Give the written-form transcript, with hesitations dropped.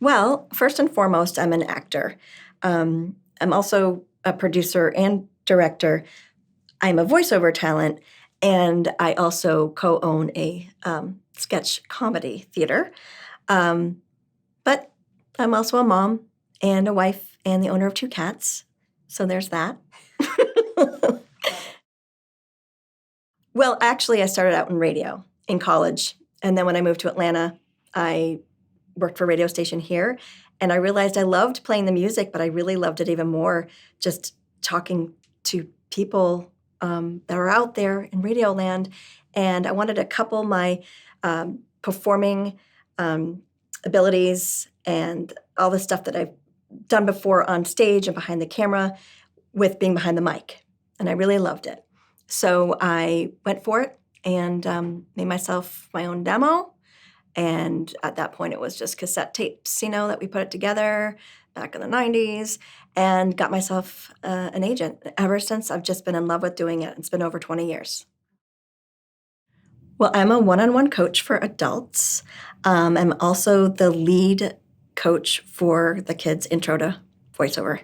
Well, first and foremost, I'm an actor. I'm also a producer and director. I'm a voiceover talent, and I also co-own a sketch comedy theater. Um, but I'm also a mom and a wife and the owner of 2 cats. So there's that. Well, actually, I started out in radio in college. And then when I moved to Atlanta, I worked for a radio station here. And I realized I loved playing the music, but I really loved it even more just talking to people that are out there in radio land. And I wanted to couple my performing abilities and all the stuff that I've done before on stage and behind the camera with being behind the mic. And I really loved it. So I went for it and made myself my own demo. And at that point, it was just cassette tapes, that we put it together back in the 90s, and got myself an agent. Ever since, I've just been in love with doing it. It's been over 20 years. Well, I'm a one-on-one coach for adults. I'm also the lead coach for the kids' intro to voiceover.